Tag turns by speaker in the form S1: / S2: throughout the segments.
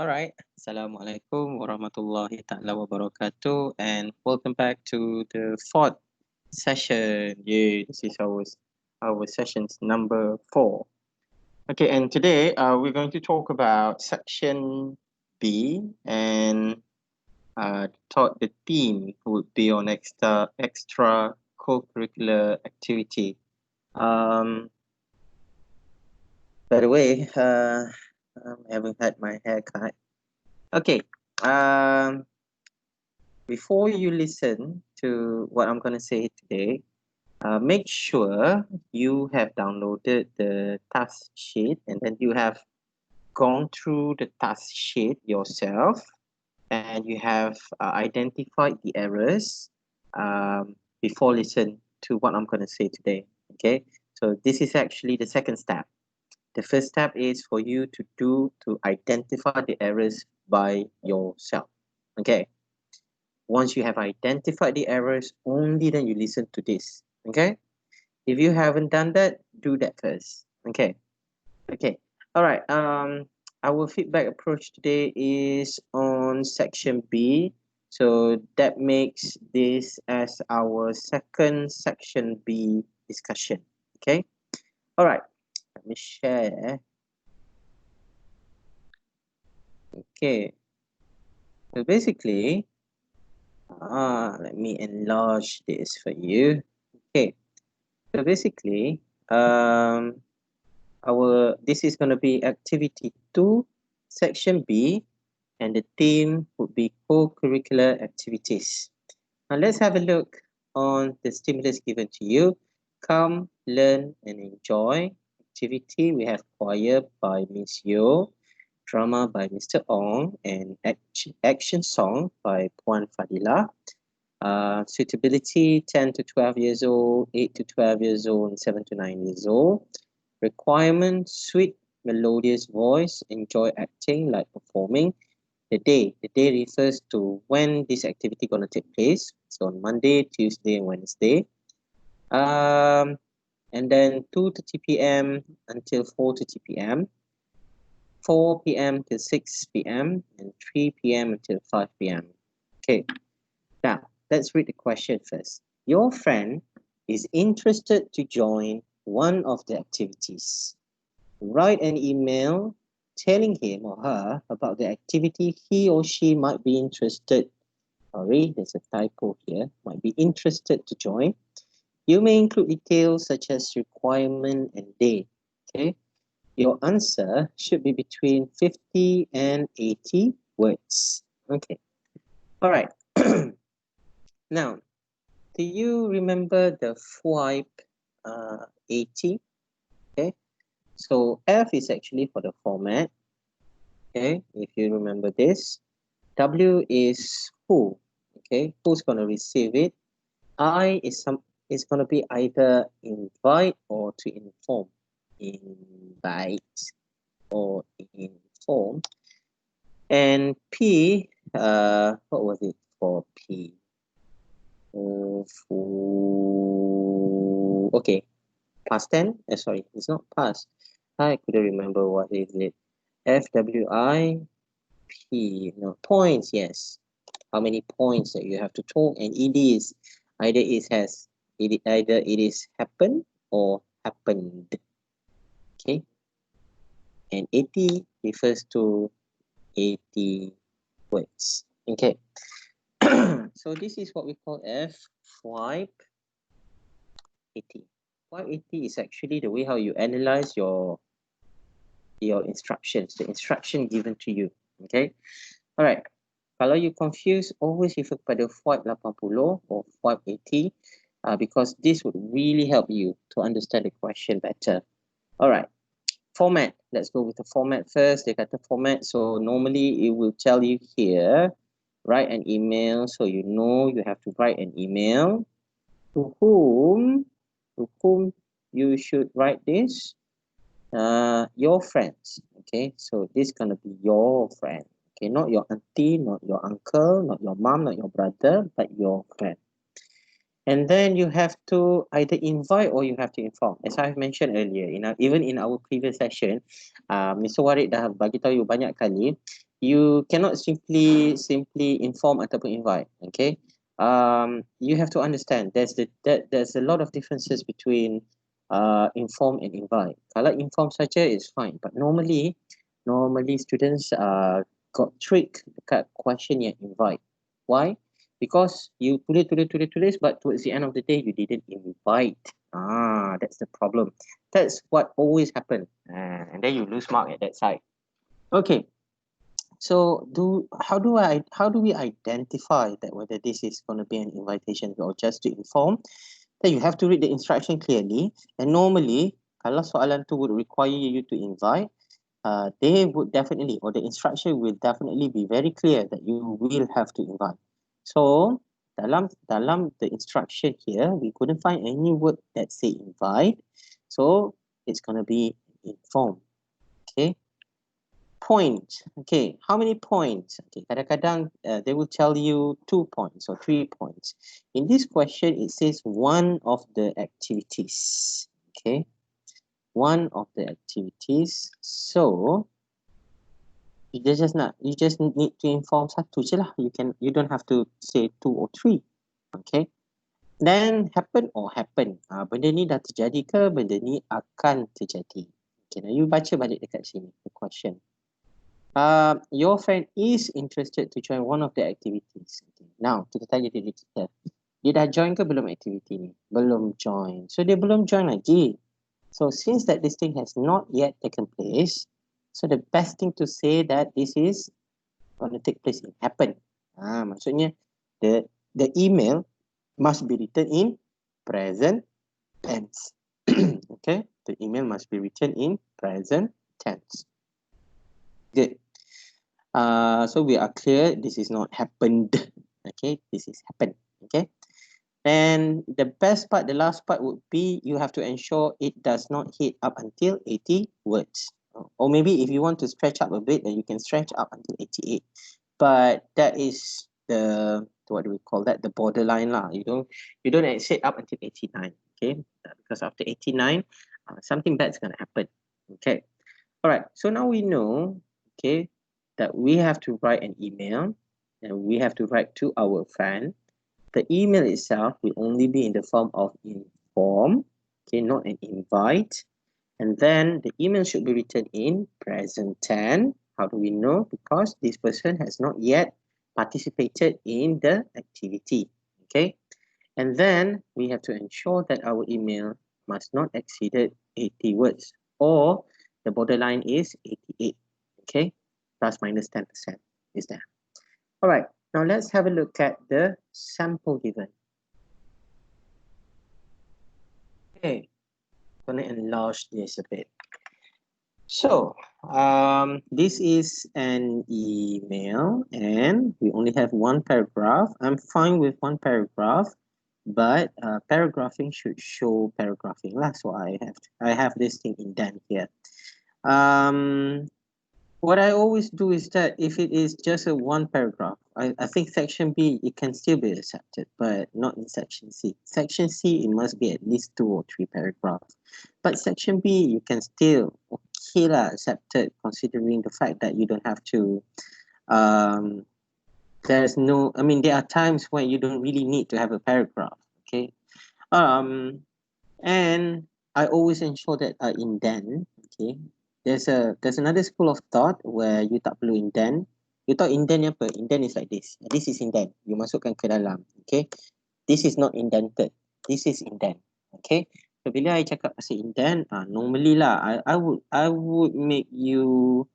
S1: All right. Assalamualaikum warahmatullahi ta'ala wabarakatuh, and welcome back to the fourth session. Yay, this is our sessions number 4. Okay, and today we're going to talk about section B, and thought the theme would be on extra co-curricular activity. By the way, I haven't had my hair cut. Okay. Before you listen to what I'm going to say today, make sure you have downloaded the task sheet and then you have gone through the task sheet yourself and you have identified the errors before listen to what I'm going to say today. Okay, so this is actually the second step. The first step is for you to identify the errors by yourself. Okay. Once you have identified the errors, only then you listen to this. Okay. If you haven't done that, do that first. Okay. Okay. All right. Our feedback approach today is on section B. So that makes this as our second section B discussion. Okay. All right. Let me share. Okay. So basically, let me enlarge this for you. Okay. So basically, this is going to be activity 2, section B, and the theme would be co-curricular activities. Now let's have a look on the stimulus given to you. Come, learn, and enjoy. Activity, we have choir by Miss Yo, drama by Mr. Ong, and action song by Puan Fadila. Suitability, 10 to 12 years old, 8 to 12 years old, and 7 to 9 years old. Requirement, sweet, melodious voice, enjoy acting like performing. The day refers to when this activity going to take place. So on Monday, Tuesday, and Wednesday. And then 2:30 p.m. until 4:30 p.m. 4 p.m. till 6 p.m. and 3 p.m. until 5 p.m. Okay, now let's read the question first. Your friend is interested to join one of the activities. Write an email telling him or her about the activity he or she might be interested. Sorry, there's a typo here. Might be interested to join. You may include details such as requirement and day. Okay. Your answer should be between 50 and 80 words. Okay. All right. Now, do you remember the FWIPE 80? Okay. So F is actually for the format. Okay, if you remember this. W is who. Okay, who's going to receive it. I is going to be either invite or to inform. Invite or inform. And P, what was it for P? Okay, past tense. Sorry, it's not past. I couldn't remember what is it. FWIP, no, points, yes. How many points that you have to talk, and it is either it is happened or happened. Okay, and 80 refers to 80 words. Okay. So this is what we call F swipe 80. Swipe 80 is actually the way how you analyze your instructions, the instruction given to you. Okay. All right. Kalau you confuse, always refer kepada FOIP 80 or FOIP 80 because this would really help you to understand the question better. All right. Format. Let's go with the format first. They got the format. So normally it will tell you here, write an email. So you know you have to write an email. To whom you should write this? Your friends. Okay. So this is going to be your friend. Okay, not your auntie, not your uncle, not your mom, not your brother, but your friend. And then you have to either invite or you have to inform. As I've mentioned earlier, even in our previous session, Mr. Warid dah bagi tahu you banyak kali, you cannot simply inform ataupun invite. Okay, you have to understand there's a lot of differences between inform and invite. Kalau inform saja is fine, but normally students got tricked dekat question yang invite. Why? Because you tulis, but towards the end of the day you didn't invite. That's the problem. That's what always happen, and then you lose mark at that side. Okay, so how do we identify that whether this is going to be an invitation or just to inform? Then you have to read the instruction clearly, and normally kalau soalan tu would require you to invite, they would definitely, or the instruction will definitely be very clear that you will have to invite. So dalam the instruction here, we couldn't find any word that say invite, so it's going to be inform. Okay, point. Okay, how many points? Okay, kadang-kadang they will tell you 2 points or 3 points. In this question, it says one of the activities. Okay, one of the activities. So you just need to inform satu je lah. You don't have to say 2 or 3. Okay. Then happen or happen. Benda ni dah terjadi ke benda ni akan terjadi. Okay, now you baca balik dekat sini the question. Your friend is interested to join one of the activities. Okay. Now kita tanya diri kita, dia dah join ke belum aktiviti ni? Belum join. So dia belum join lagi. So since that this thing has not yet taken place, so the best thing to say that this is going to take place in happen. Maksudnya the email must be written in present tense. Okay, the email must be written in present tense. Good. So we are clear, this is not happened. Okay, this is happened. Okay. And the best part, the last part would be you have to ensure it does not hit up until 80 words. Or maybe if you want to stretch up a bit, then you can stretch up until 88. But that is the, what do we call that? The borderline lah. You don't exceed up until 89. Okay, because after 89, something bad's gonna happen. Okay. All right. So now we know, okay, that we have to write an email, and we have to write to our friend. The email itself will only be in the form of inform, okay, not an invite. And then the email should be written in present tense. How do we know? Because this person has not yet participated in the activity. Okay. And then we have to ensure that our email must not exceed 80 words, or the borderline is 88. Okay. Plus minus 10% is there. All right. Now let's have a look at the sample given. Okay, I'm going to enlarge this a bit. So this is an email and we only have one paragraph. I'm fine with one paragraph, but paragraphing should show paragraphing lah. So I have this thing indent here. What I always do is that if it is just a one paragraph, I think section B, it can still be accepted, but not in section C. Section C, it must be at least 2 or 3 paragraphs. But section B, you can still, okay lah, accept it, considering the fact that you don't have to, there's no, I mean, there are times when you don't really need to have a paragraph, okay? And I always ensure that I indent, okay? There's another school of thought where you tak perlu indent. You tahu indent ni apa? Indent is like this. This is indent. You masukkan ke dalam. Okay. This is not indented. This is indent. Okay. So bila I cakap pasal indent, normally lah, I would make you,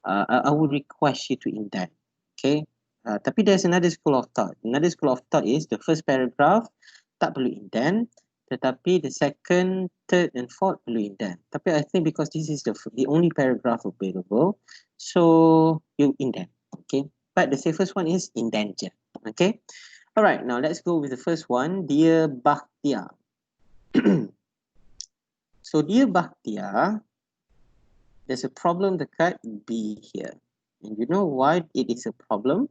S1: I would request you to indent. Okay. Tapi there's another school of thought. Another school of thought is the first paragraph tak perlu indent. Tetapi the second, third and fourth perlu indent. Tapi I think because this is the only paragraph available, so you indent, okay? But the safest one is indent je, okay? All right, now let's go with the first one. Dear Bakhtia. So dear Bakhtia, there's a problem dekat B here. And you know why it is a problem?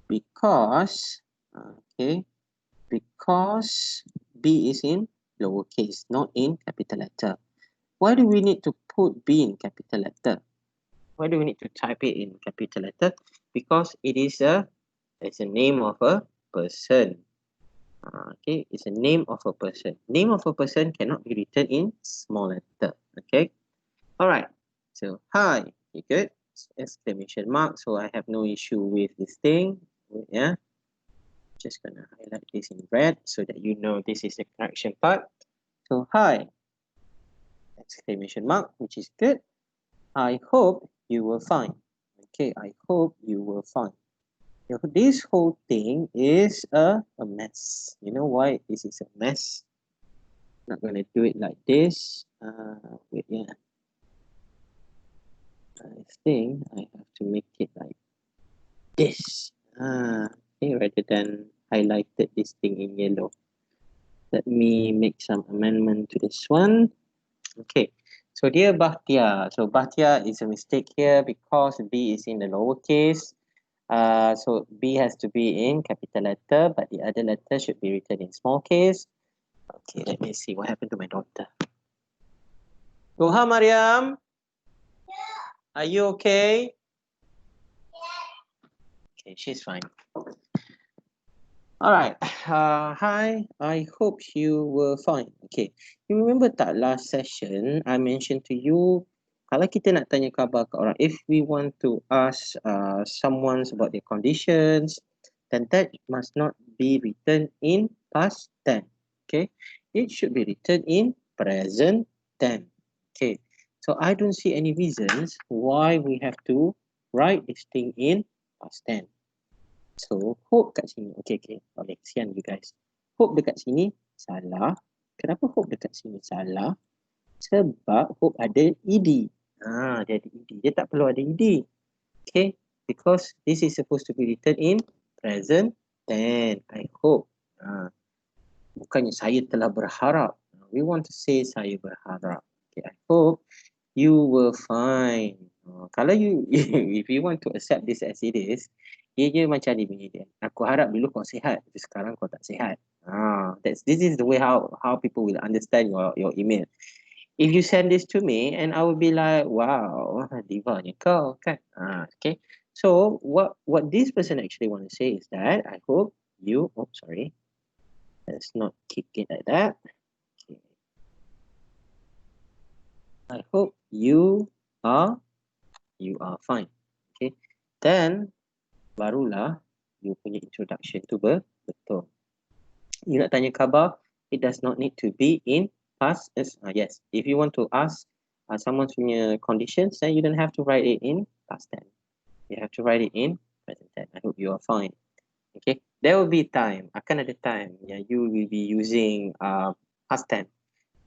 S1: Because, okay, because B is in lowercase, not in capital letter. Why do we need to put B in capital letter? Why do we need to type it in capital letter? Because it's a name of a person. Okay, it's a name of a person. Name of a person cannot be written in small letter. Okay, all right. So hi, you good? Exclamation mark. So I have no issue with this thing. Yeah, just gonna highlight this in red so that you know this is the correction part. So hi, exclamation mark, which is good. I hope you will find. Okay, I hope you will find. This whole thing is a mess. You know why this is a mess? Not gonna do it like this. Wait, yeah. I think I have to make it like this. Okay, rather than highlighted this thing in yellow. Let me make some amendment to this one. Okay, so dear Bahtia. So Bahtia is a mistake here because B is in the lowercase. So B has to be in capital letter, but the other letter should be written in small case. Okay, let me see what happened to my daughter. Doha Mariam? Are you okay? Okay, she's fine. Alright, hi, I hope you were fine. Okay, you remember that last session I mentioned to you, kalau kita nak tanya khabar ke orang, if we want to ask someone about their conditions, then that must not be written in past tense. Okay, it should be written in present tense. Okay, so I don't see any reasons why we have to write this thing in past tense. So, hope kat sini. Okay. Boleh, kesian you guys. Hope dekat sini salah. Kenapa hope dekat sini salah? Sebab hope ada ed. Dia ada ed. Dia tak perlu ada ed. Okay. Because this is supposed to be written in present tense. I hope. Bukannya saya telah berharap. We want to say saya berharap. Okay. I hope you will find. Kalau you, if you want to accept this as it is, dia macam ni bunyi dia. Aku harap dulu kau sihat, tapi sekarang kau tak sihat. This is the way how people will understand your email. If you send this to me, and I will be like, wow, divanya kau kan. Okay. So what this person actually want to say is that I hope you. Oh, sorry. Let's not kick it like that. Okay. I hope you are fine. Okay. Then barulah you punya introduction tu betul. You nak tanya khabar, it does not need to be in past. Yes, if you want to ask someone's punya conditions, then you don't have to write it in past tense. You have to write it in present tense. I hope you are fine. Okay, there will be time. Akan ada time. You will be using past tense.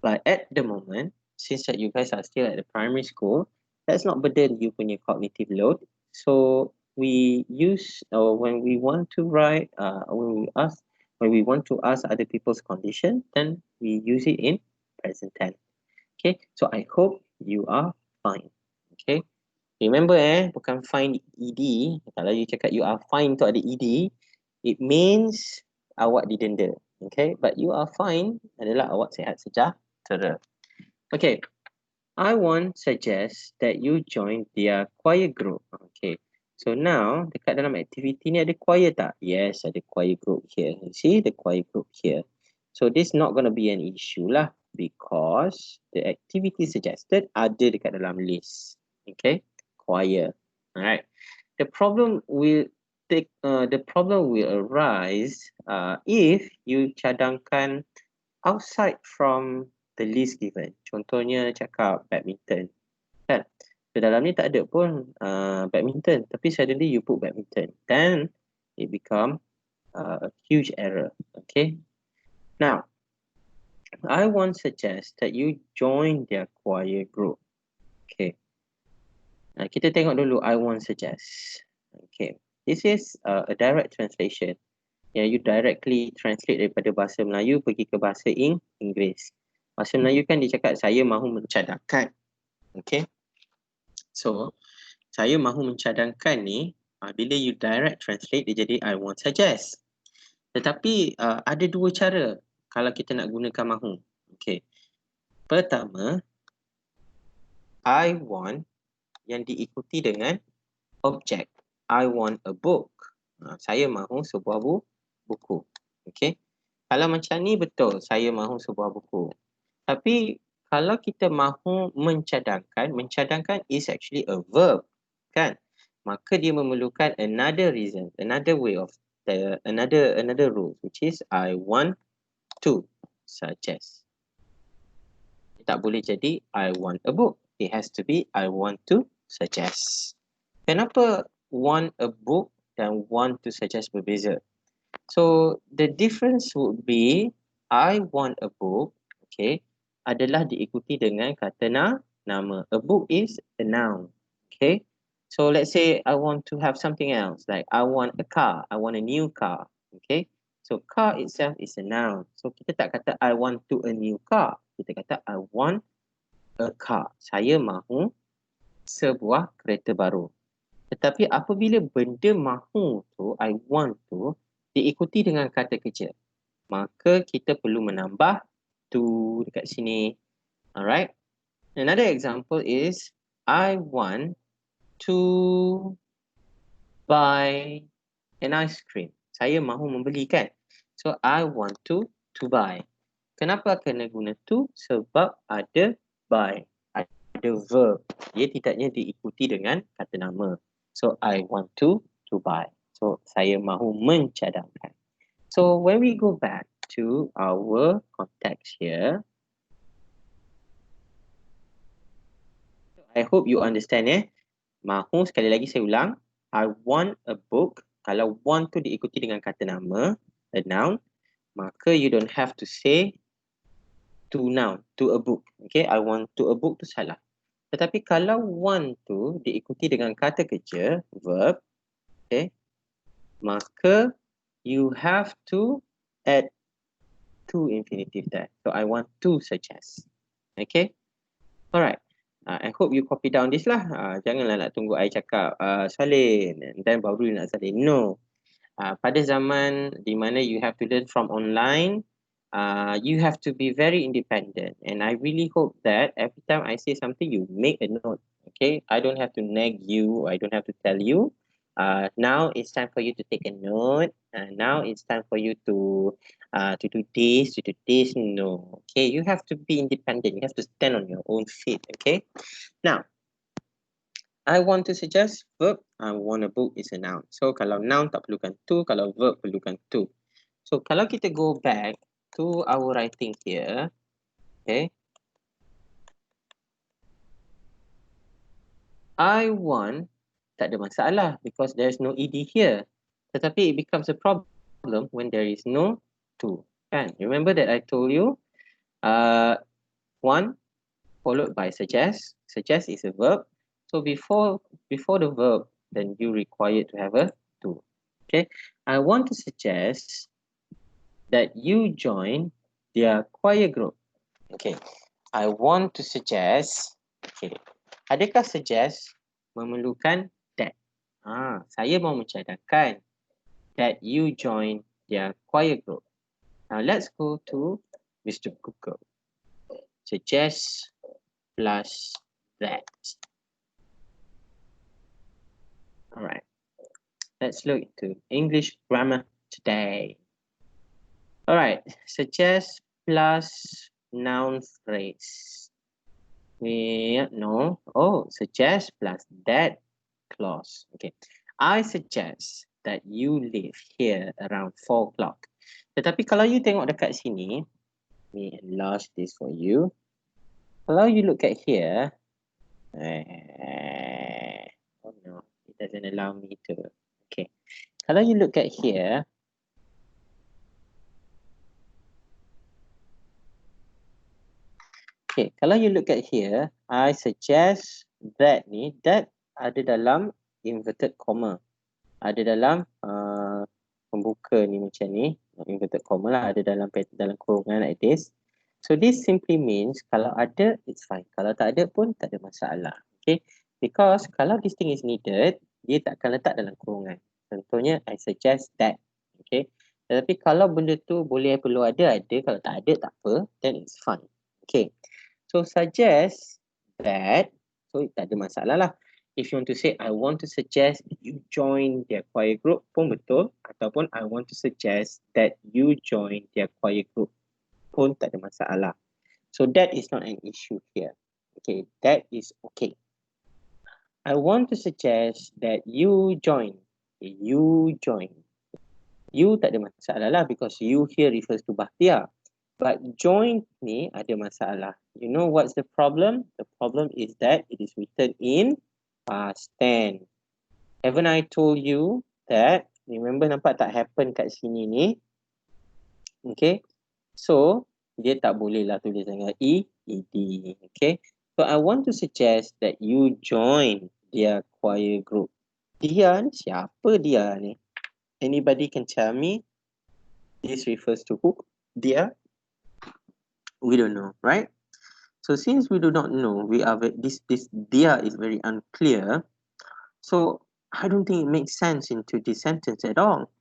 S1: But at the moment, since that you guys are still at the primary school, let's not burden you punya cognitive load. So we use when we want to write when we want to ask other people's condition, then we use it in present tense. Okay, so I hope you are fine. Okay, remember bukan fine ed. Kalau you cakap you are fine tu ada ed, it means awak didenda. Okay, but you are fine adalah awak sihat sejahtera. Okay, I want suggest that you join their choir group. Okay, so now dekat dalam activity ni ada choir tak? Yes, ada choir group here. You see the choir group here. So this not going to be an issue lah because the activity suggested ada dekat dalam list. Okay, choir. Alright. The problem will arise if you cadangkan outside from the list given. Contohnya cakap badminton. Kan? So dalam ni tak ada pun badminton. Tapi suddenly you put badminton. Then it become a huge error. Okay. Now, I want suggest that you join their choir group. Okay. Kita tengok dulu I want suggest. Okay. This is a direct translation. You directly translate daripada bahasa Melayu pergi ke bahasa Inggeris. Bahasa Melayu kan dia cakap saya mahu mencadangkan. Okay. So, saya mahu mencadangkan ni, bila you direct translate dia jadi I want suggest. Tetapi ada dua cara kalau kita nak gunakan mahu. Okay. Pertama, I want yang diikuti dengan objek. I want a book. Saya mahu sebuah buku. Okay. Kalau macam ni betul, saya mahu sebuah buku. Tapi kalau kita mahu mencadangkan is actually a verb, kan? Maka dia memerlukan another reason, another way of another rule, which is I want to suggest. Tak boleh jadi I want a book. It has to be I want to suggest. Kenapa want a book dan want to suggest berbeza? So the difference would be I want a book, okay, adalah diikuti dengan kata nama. A book is a noun, okay. So let's say I want to have something else, like I want a car, I want a new car, okay. So car itself is a noun. So kita tak kata I want to a new car. Kita kata I want a car. Saya mahu sebuah kereta baru. Tetapi apabila benda mahu tu, I want to, diikuti dengan kata kerja, maka kita perlu menambah to dekat sini. Alright. Another example is I want to buy an ice cream. Saya mahu membeli, kan? So I want to buy. Kenapa kena guna to? Sebab ada buy, ada verb. Dia tidaknya diikuti dengan kata nama. So I want to buy. So saya mahu mencadangkan. So when we go back to our context here, I hope you understand, mahu, sekali lagi saya ulang, I want a book. Kalau want tu diikuti dengan kata nama, a noun, maka you don't have to say to noun, to a book. Okay, I want to a book tu salah. Tetapi kalau want tu diikuti dengan kata kerja, verb, okay, maka you have to add to infinitive there. So I want to suggest. Okay, alright. I hope you copy down this lah. Janganlah nak tunggu I cakap salin dan baru nak salin. No. Pada zaman di mana you have to learn from online, you have to be very independent. And I really hope that every time I say something, you make a note. Okay, I don't have to nag you. I don't have to tell you. Now it's time for you to take a note. Now it's time for you to do this, to do this. No. Okay, you have to be independent. You have to stand on your own feet. Okay. Now, I want to suggest verb. I want a book is a noun. So kalau noun tak perlukan to, kalau verb perlukan to. So kalau kita go back to our writing here, okay. I want, tak ada masalah because there's no ed here. Tetapi it becomes a problem when there is no to. Kan? Remember that I told you, want followed by suggest. Suggest is a verb. So before the verb, then you require to have a to. Okay. I want to suggest that you join their choir group. Okay. I want to suggest. Okay. Adakah suggest memerlukan that? Saya mau mencadangkan that you join their choir group. Now let's go to Mr. Google. Suggest plus that. Alright. Let's look into English grammar today. Alright. Suggest plus noun phrase. No. Oh, suggest plus that clause. Okay. I suggest that you leave here around 4 o'clock. Tetapi kalau you tengok dekat sini, let me enlarge this for you. Kalau you look at here, oh no, it doesn't allow me to. Okay. Kalau you look at here, okay, kalau you look at here, I suggest that ni, that ada dalam inverted comma. Ada dalam pembuka ni macam ni, inverted comma lah, ada dalam kurungan like this. So this simply means kalau ada, it's fine. Kalau tak ada pun tak ada masalah. Okay, because kalau this thing is needed, dia tak akan letak dalam kurungan. Contohnya, I suggest that. Okay, tetapi kalau benda tu boleh perlu ada. Kalau tak ada, tak apa. Then it's fine. Okay, so suggest that, so tak ada masalah lah. If you want to say, I want to suggest you join their choir group pun betul. Ataupun I want to suggest that you join their choir group pun tak ada masalah. So that is not an issue here. Okay, that is okay. I want to suggest that you join. Okay, you join. You tak ada masalah lah because you here refers to Bahtiar. But join ni ada masalah. You know what's the problem? The problem is that it is written in past tense. Haven't I told you that? Remember, nampak tak happen kat sini ni? Okay. So, dia tak boleh lah tulis dengan ed. Okay. So, I want to suggest that you join their choir group. Dia ni, siapa dia ni? Anybody can tell me? This refers to who? Dia? We don't know, right? So since we do not know, this dia is very unclear. So I don't think it makes sense into this sentence at all.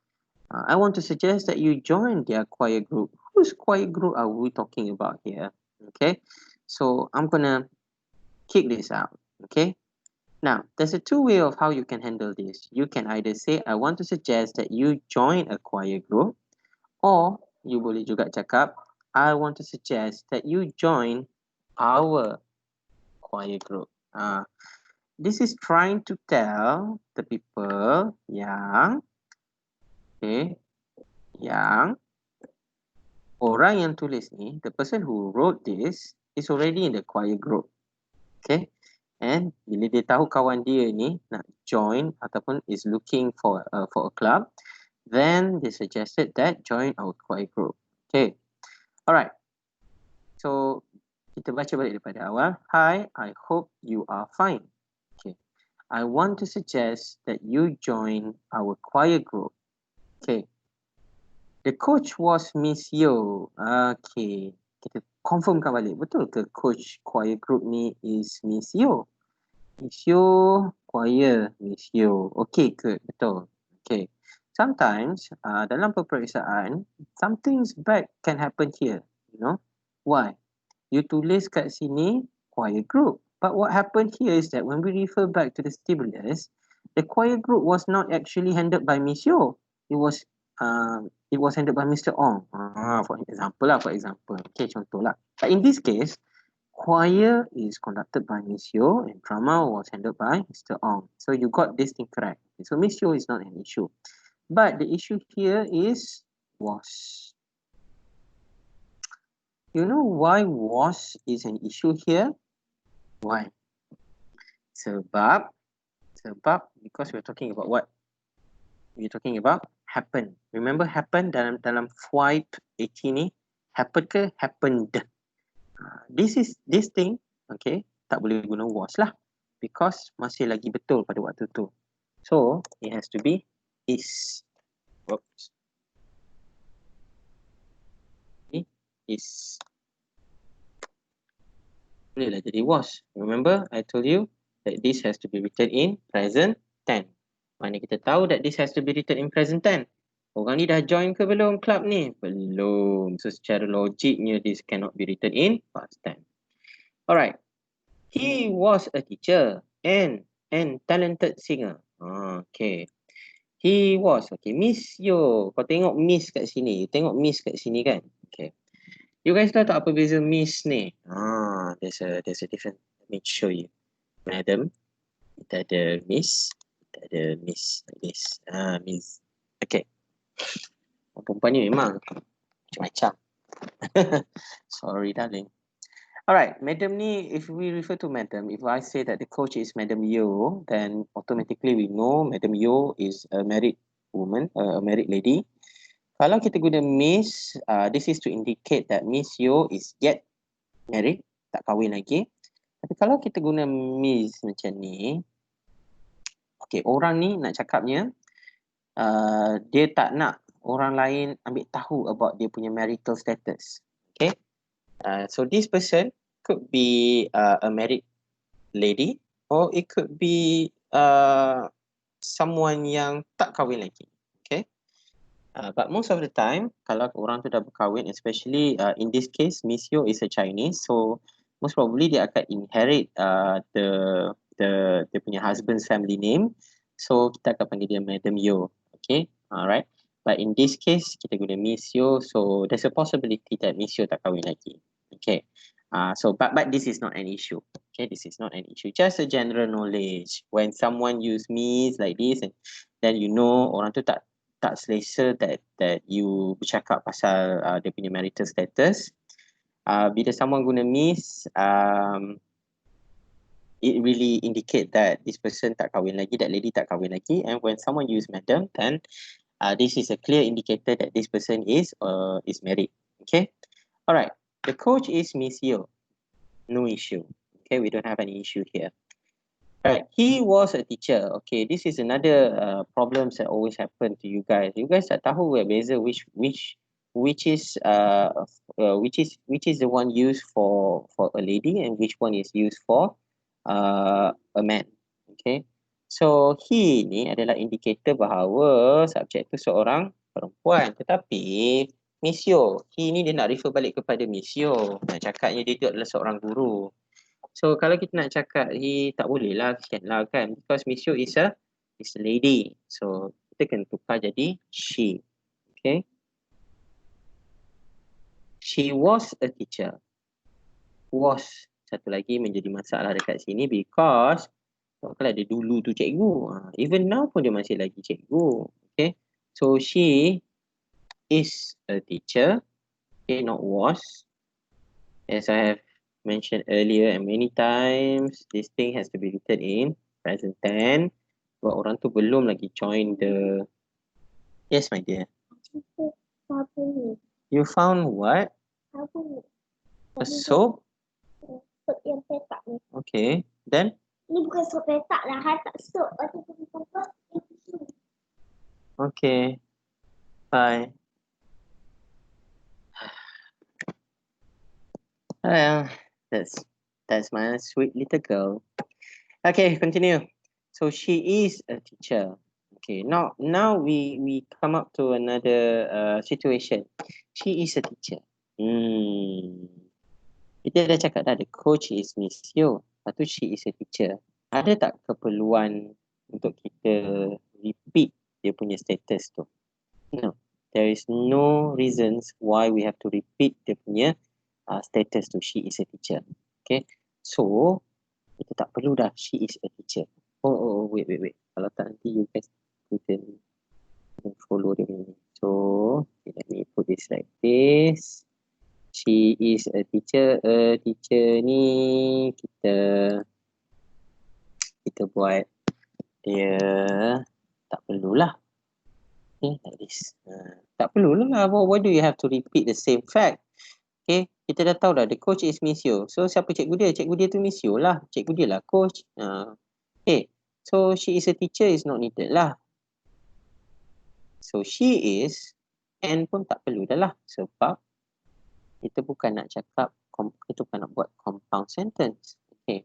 S1: I want to suggest that you join their choir group. Whose choir group are we talking about here? Okay, so I'm gonna kick this out. Okay, now there's a two way of how you can handle this. You can either say, I want to suggest that you join a choir group, or you boleh juga cakap, I want to suggest that you join our choir group. This is trying to tell the people yang orang yang tulis ni, the person who wrote this is already in the choir group. Okay, and bila dia tahu kawan dia ni nak join ataupun is looking for a club, then they suggested that join our choir group. Okay, alright. So kita baca balik daripada awal. Hi, I hope you are fine. Okay, I want to suggest that you join our choir group. Okay, the coach was Miss Yo. Okay, kita confirmkan balik. Betul ke coach choir group ni is Miss Yo? Miss Yo, choir Miss Yo. Okay ke? Betul. Okay, sometimes dalam peperiksaan, some things bad can happen here. You know why? You tulis kat sini choir group. But what happened here is that when we refer back to the stimulus, the choir group was not actually handled by Miss Yo. It was handled by Mr. Ong. For example. Okay, contoh lah. But in this case, choir is conducted by Miss Yo and drama was handled by Mr. Ong. So you got this thing correct. So Miss Yo is not an issue. But the issue here is was. You know why was is an issue here? Why? Sebab because we're talking about what? We're talking about happen. Remember happen dalam FYP 18 ni? Happen ke happened? This thing, okay, tak boleh guna was lah. Because masih lagi betul pada waktu tu. So, it has to be is. Oops. Is. Bolehlah jadi was. Remember, I told you that this has to be written in present tense. Mana kita tahu that this has to be written in present tense. Orang ni dah join ke belum club ni? Belum. So, secara logiknya, this cannot be written in past tense. Alright. He was a teacher and talented singer. Okay. He was. Okay. Miss Yo. Kau tengok miss kat sini. You tengok miss kat sini kan? Okay. You guys tahu tak apa beza miss ni? There's a different. Let me show you. Madam. Kita ada miss. Kita ada miss. Miss. Okay. Perempuan ni memang macam-macam. Sorry darling. Alright, madam ni, if we refer to madam, if I say that the coach is Madam Yo, then automatically we know Madam Yo is a married woman, a married lady. Kalau kita guna Miss, this is to indicate that Miss Yo is yet married, tak kahwin lagi. Tapi kalau kita guna Miss macam ni, okay, orang ni nak cakapnya, dia tak nak orang lain ambil tahu about dia punya marital status. Okay, so this person could be a married lady or it could be someone yang tak kahwin lagi. But most of the time, kalau orang tu dah berkahwin, especially in this case, Miss Yo is a Chinese, so most probably dia akan inherit the dia punya husband's family name. So kita akan panggil dia Madam Yo. Okay, alright. But in this case, kita guna Miss Yo. So there's a possibility that Miss Yo tak kahwin lagi. Okay. But this is not an issue. Okay, this is not an issue. Just a general knowledge. When someone use Miss like this, and then you know orang tu tak selesa that you bercakap pasal dia punya marital status. Bila someone guna Miss, it really indicate that this person tak kahwin lagi, that lady tak kahwin lagi. And when someone use Madam, then this is a clear indicator that this person is married. Okay. All right. The coach is Miss Yo. No issue. Okay, we don't have any issue here. Right, he was a teacher. Okay, this is another problems that always happen to you guys. You guys tak tahu beza which is the one used for a lady and which one is used for a man. Okay, so he ni adalah indikator bahawa subjek tu seorang perempuan. Tetapi Miss Yo, he ni dia nak refer balik kepada Miss Yo. Nak cakapnya dia tu adalah seorang guru. So kalau kita nak cakap he tak boleh lah, kan, because Miss Yo is a lady. So kita kena tukar jadi she. Okay. She was a teacher. Was satu lagi menjadi masalah dekat sini because kalau dia dulu tu cikgu, even now pun dia masih lagi cikgu. Okay. So she is a teacher. Okay, not was. As I have mentioned earlier and many times, this thing has to be written in present tense. Sebab orang tu belum lagi join the... Yes, my dear. You found what? A soap?
S2: Soap yang petak ni.
S1: Okay, then?
S2: Ni bukan soap petak lah, tak soap.
S1: Okay, bye. Well, that's my sweet little girl. Okay, continue. So she is a teacher. Okay, now we come up to another situation. She is a teacher. Kita dah cakap dah, the coach is Miss Yo. Lepas tu she is a teacher. Ada tak keperluan untuk kita repeat dia punya status tu? No. There is no reasons why we have to repeat dia punya status tu. She is a teacher. Okay. So, kita tak perlu dah. She is a teacher. Oh, wait. Kalau tak nanti you guys can follow dia ni. So, okay, let me put this like this. She is a teacher. A teacher ni kita buat dia tak perlulah. Okay, like this. Tak perlulah. Why do you have to repeat the same fact? Okay, kita dah tahu dah. The coach is Miss Yo. So, siapa cikgu dia? Cikgu dia tu Miss Yo lah. Cikgu dia lah coach. Okay, so she is a teacher is not needed lah. So, she is and pun tak perlu dah lah. Sebab kita bukan nak cakap, kita bukan nak buat compound sentence. Okay,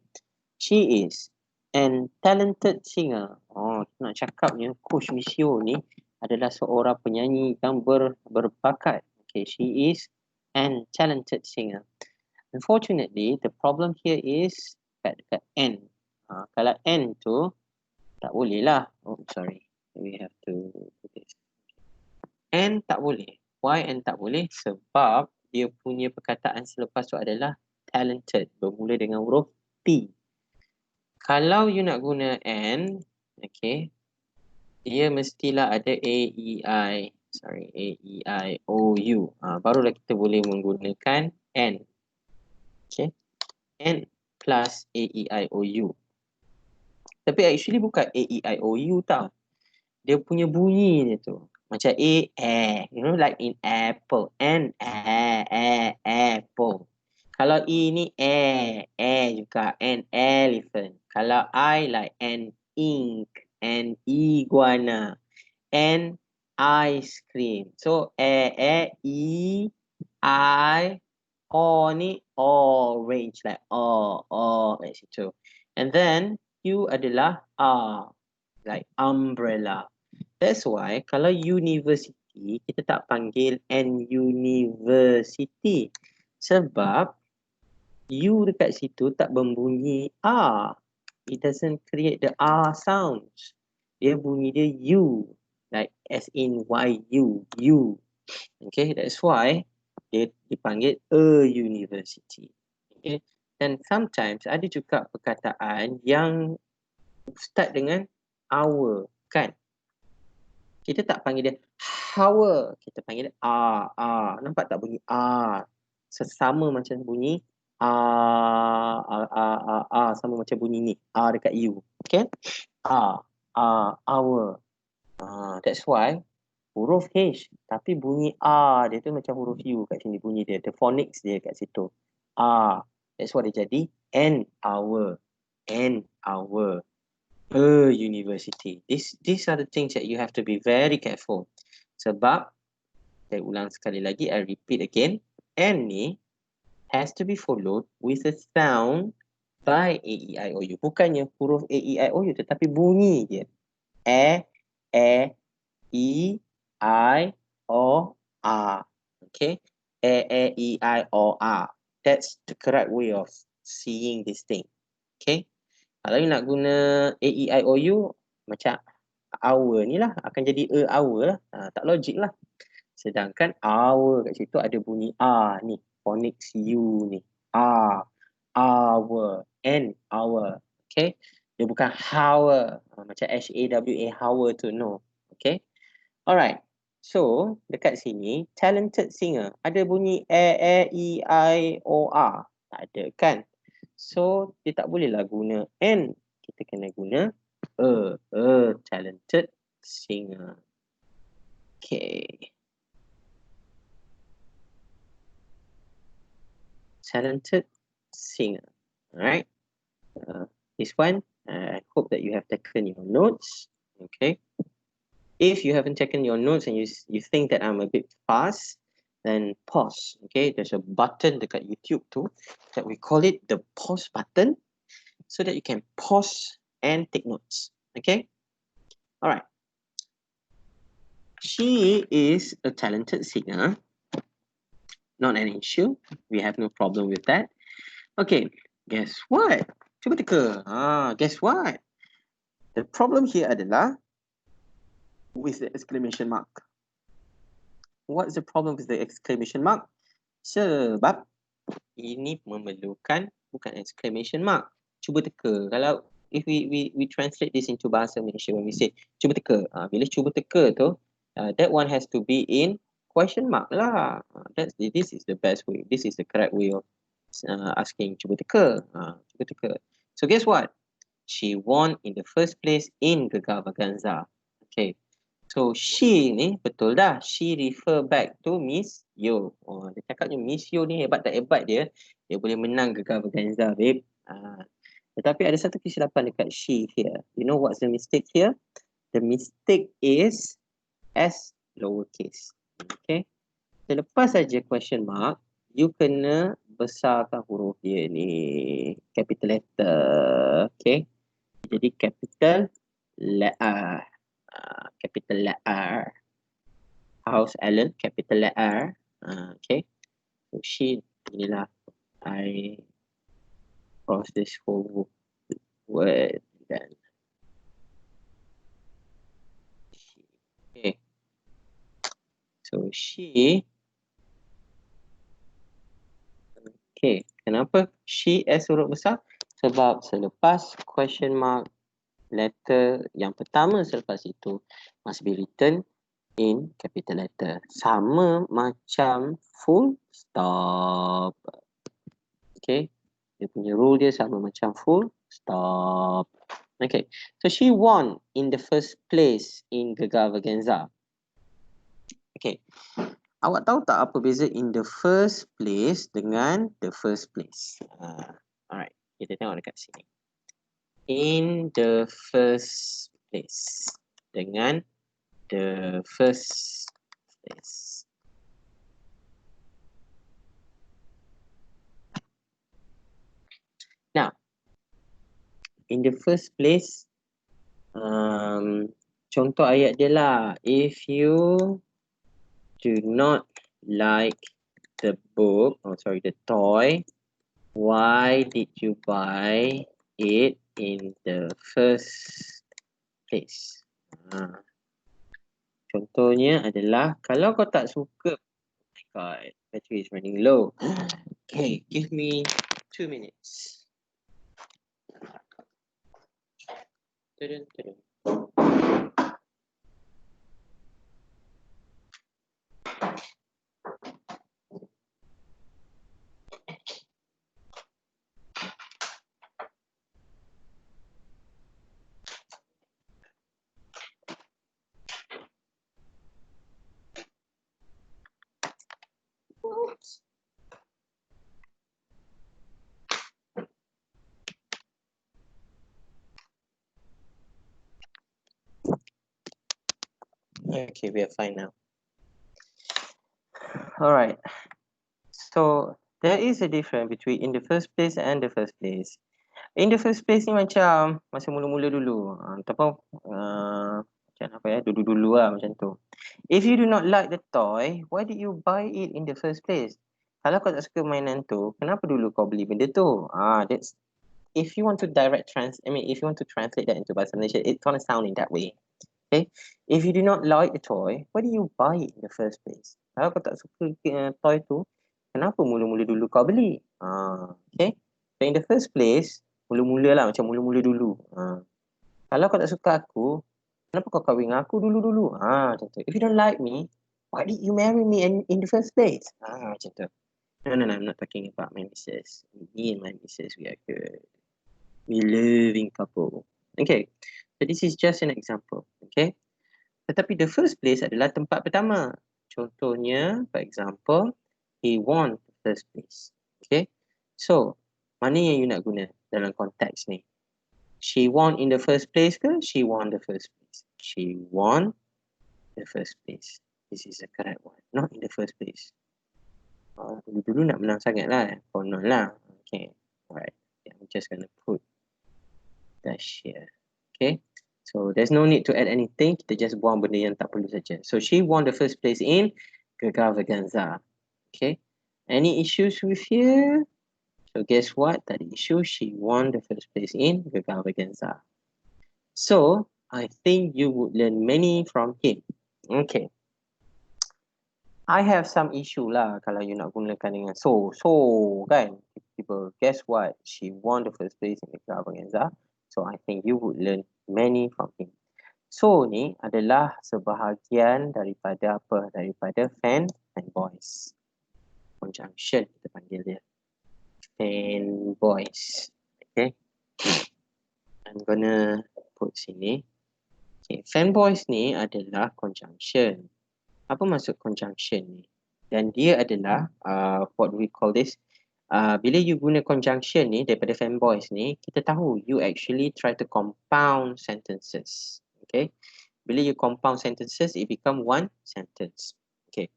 S1: she is an talented singer. Oh, nak cakapnya coach Miss Yo ni adalah seorang penyanyi yang berbakat. Okay, she is an talented singer. Unfortunately, the problem here is dekat N. Kalau N tu tak boleh lah. Oh, sorry. We have to put this. N tak boleh. Why N tak boleh? Sebab dia punya perkataan selepas tu adalah talented. Bermula dengan huruf T. Kalau you nak guna N, okay, dia mestilah ada A, E, I, O, U. Barulah kita boleh menggunakan N. Okay. N plus A, E, I, O, U. Tapi actually bukan A, E, I, O, U tau. Dia punya bunyi dia tu. Macam A, you know, like in apple. N, apple. Kalau E ni juga. N, elephant. Kalau I like N, ink. N, iguana. N, ice cream. So, E, I, O ni orange. Like like situ. And then, U adalah R. Like umbrella. That's why kalau university, kita tak panggil N university. Sebab U dekat situ tak berbunyi R. it doesn't create the R sounds. Dia bunyi dia U, like as in YU, U. Okay, that's why dia dipanggil a university. Okay, dan sometimes ada juga perkataan yang start dengan our, kan? Kita tak panggil dia our, kita panggil dia a. Nampak tak bunyi a? Sesama macam bunyi a, sama macam bunyi ni, a dekat U. Okay? Our. That's why huruf H tapi bunyi a dia tu macam huruf U kat sini bunyi dia. The phonics dia kat situ. That's why dia jadi an hour. A university. These are the things that you have to be very careful. Sebab, saya ulang sekali lagi, I repeat again, N ni has to be followed with a sound by A, E, I, O, U. Bukannya huruf A, E, I, O, U, tetapi bunyi dia. E, I, O, R. Okay? E, I, O, R. That's the correct way of seeing this thing. Okay? Kalau nak guna A, E, I, O, U, macam our ni lah, akan jadi our lah. Tak logik lah. Sedangkan our kat situ ada bunyi A ni. Phonics U ni. Our, and our. Okay. Dia bukan hour. Macam H-A-W-A, hour tu. No. Okay. Alright. So, dekat sini, talented singer. Ada bunyi E, I, O, R. Tak ada kan? So, dia tak bolehlah guna and. Kita kena guna a talented singer. Okay. Talented singer. Alright. This one, I hope that you have taken your notes. Okay. If you haven't taken your notes and you think that I'm a bit fast, then pause. Okay. There's a button dekat YouTube too that we call it the pause button so that you can pause and take notes. Okay. Alright. She is a talented singer. Not an issue. We have no problem with that. Okay, guess what? Cuba teka. Guess what? The problem here adalah with the exclamation mark. What's the problem with the exclamation mark? Sebab ini memerlukan bukan exclamation mark. Cuba teka. Kalau if we translate this into bahasa Malaysia, when we say cuba teka, bila cuba teka tu, that one has to be in question mark lah. This is the best way. This is the correct way of asking cuba teka. Cuba teka. So guess what? She won in the first place in Gegar Vaganza. Okay. So she ni betul dah. She refer back to Miss Yo. Dia cakapnya Miss Yo ni hebat tak hebat dia. Dia boleh menang Gegar Vaganza, babe. Tetapi ada satu kesilapan dekat she here. You know what's the mistake here? The mistake is S lowercase. Okay. Selepas saja question mark, you kena besarkan huruf dia ni. Capital letter. Okay. Jadi capital letter. Capital letter. House Allen, capital letter. Okay. So she, inilah I cross this whole word then. Okay. So she. Okay. Kenapa she as huruf besar? Sebab selepas question mark, letter yang pertama selepas itu must be written in capital letter. Sama macam full stop. Okay. Dia punya rule dia sama macam full stop. Okay. So she won in the first place in Gegar Vaganza. Okay. Awak tahu tak apa beza in the first place dengan the first place? Alright. Kita tengok dekat sini. In the first place dengan the first place. Now, in the first place, contoh ayat dia lah. If you do not like the book, the toy, why did you buy it in the first place. Contohnya adalah kalau kau tak suka, oh my god, battery is running low. Okay, give me 2 minutes. Tudun, tudun. Oops. Okay, we are fine now. All right. So there is a difference between in the first place and the first place. In the first place ni macam masa mula-mula dulu. Ataupun macam apa ya, dulu-dulu lah macam tu. If you do not like the toy, why did you buy it in the first place? Kalau kau tak suka mainan tu, kenapa dulu kau beli benda tu? That's if you want to if you want to translate that into bahasa Malaysia, it's gonna sound in that way. Okay, if you do not like the toy, why do you buy it in the first place? Kalau kau tak suka toy tu, kenapa mula-mula dulu kau beli? Okay, so in the first place, mula-mula lah, macam mula-mula dulu. Kalau kau tak suka aku, kenapa kau kahwin dengan aku dulu-dulu? Macam tu. If you don't like me, why did you marry me in the first place? Macam tu. No, I'm not talking about my missus. Me and my missus, we are good. We loving couple. Okay, so this is just an example. Okay, tetapi the first place adalah tempat pertama. Contohnya, for example, he won the first place. Okay, so mana yang you nak guna dalam konteks ni? She won in the first place ke? She won the first place. She won the first place. This is the correct one. Not in the first place. Dulu-dulu nak menang sangat lah. Konon lah. Okay, alright. I'm just gonna put dash here. Okay, so there's no need to add anything. Kita just buang benda yang tak perlu saja. So she won the first place in Gegar Vaganza. Okay, any issues with here? So guess what? That issue, she won the first place in Gegar Vaganza. So I think you would learn many from him. Okay, I have some issue lah kalau you nak gunakan dengan so kan. People, guess what? She won the first place in Gegar Vaganza. So I think you would learn many from him. So ni adalah sebahagian daripada apa? Daripada fan boys. Conjunction kita panggil dia. Fan boys. Okay. I'm gonna put sini. Okay. Fan boys ni adalah conjunction. Apa maksud conjunction ni? Dan dia adalah what we call this. Bila you guna conjunction ni daripada fanboys ni, kita tahu you actually try to compound sentences. Okay. Bila you compound sentences, it become one sentence. Okay.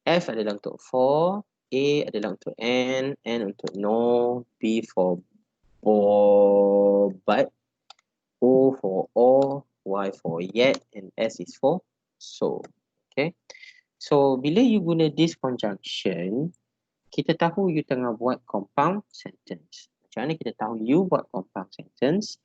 S1: F adalah untuk for, A adalah untuk N untuk no, B for but, O for or, Y for yet, and S is for so. Okay. So bila you guna this conjunction, kita tahu you tengah buat compound sentence. Macam mana kita tahu you buat compound sentence?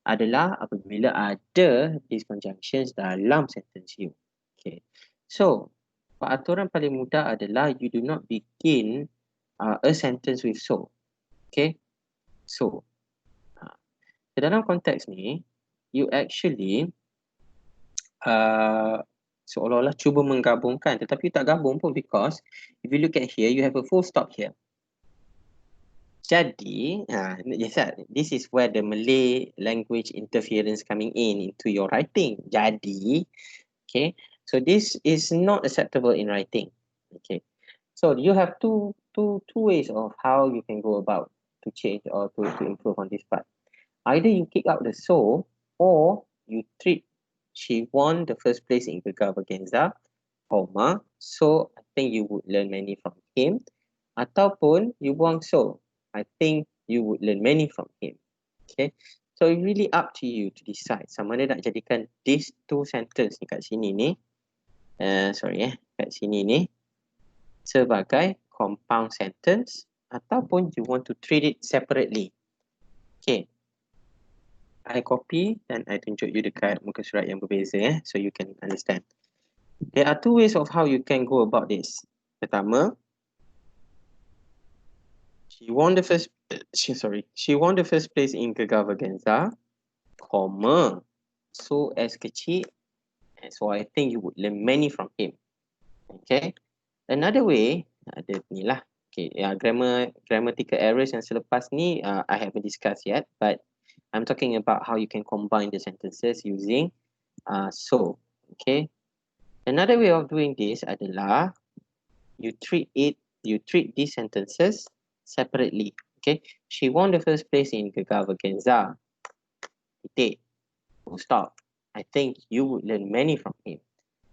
S1: Adalah apabila ada these conjunctions dalam sentence you. Okay. So, peraturan paling mudah adalah you do not begin a sentence with so. Okay. So, dalam konteks ni, you actually seolah-olah cuba menggabungkan, tetapi tak gabung pun because if you look at here, you have a full stop here. Jadi, this is where the Malay language interference coming into your writing. Jadi, okay, so this is not acceptable in writing. Okay, so you have two ways of how you can go about to change or to improve on this part. Either you kick out the so, or you treat she won the first place in Gegar Vaganza, so I think you would learn many from him. Ataupun you buang so, I think you would learn many from him. Okay, so it's really up to you to decide sama ada nak jadikan these two sentence ni kat sini ni, kat sini ni sebagai compound sentence ataupun you want to treat it separately. Okay, I copy dan I tunjuk you dekat muka surat yang berbeza so you can understand. There are two ways of how you can go about this. Pertama, she won the first place in Gagavaganza, comma. So as kecil, so I think you would learn many from him. Okay. Another way, ada ni lah. Okay, grammatical errors yang selepas ni I haven't discussed yet, but I'm talking about how you can combine the sentences using so. Okay. Another way of doing this adalah you treat these sentences separately. Okay. She won the first place in Gagavaganza. Titik. Full stop. I think you would learn many from him.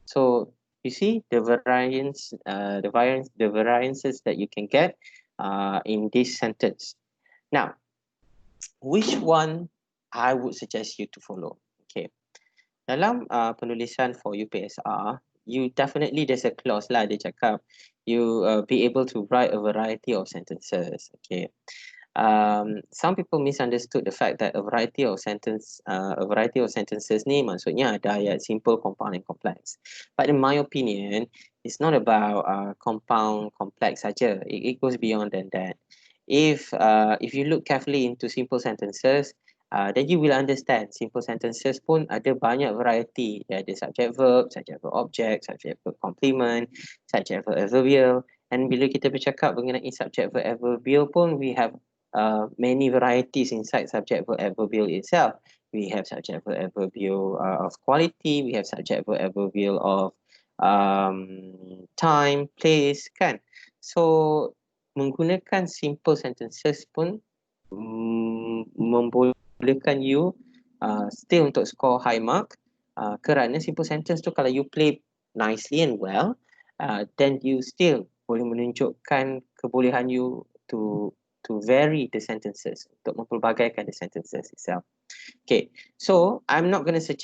S1: So you see the variances that you can get in this sentence. Now, which one I would suggest you to follow? Okay, dalam penulisan for UPSR, you definitely there's a clause lah dia cakap you be able to write a variety of sentences. Okay. Some people misunderstood the fact that a variety of sentences ni maksudnya ada ayat simple, compound and complex. But in my opinion, it's not about compound, complex saja. It goes beyond than that. If you look carefully into simple sentences, then you will understand simple sentences pun ada banyak variety. Dia ada subject verb object, subject verb complement, subject verb adverbial. And bila kita bercakap mengenai subject verb adverbial pun, we have many varieties inside subject verb adverbial itself. We have subject verb adverbial of quality, we have subject verb adverbial of time, place, kan? So menggunakan simple sentences pun membolehkan you still untuk score high mark kerana simple sentence tu kalau you play nicely and well, then you still boleh menunjukkan kebolehan you to vary the sentences, untuk mempelbagaikan the sentences itself. Okay, so I'm not going to say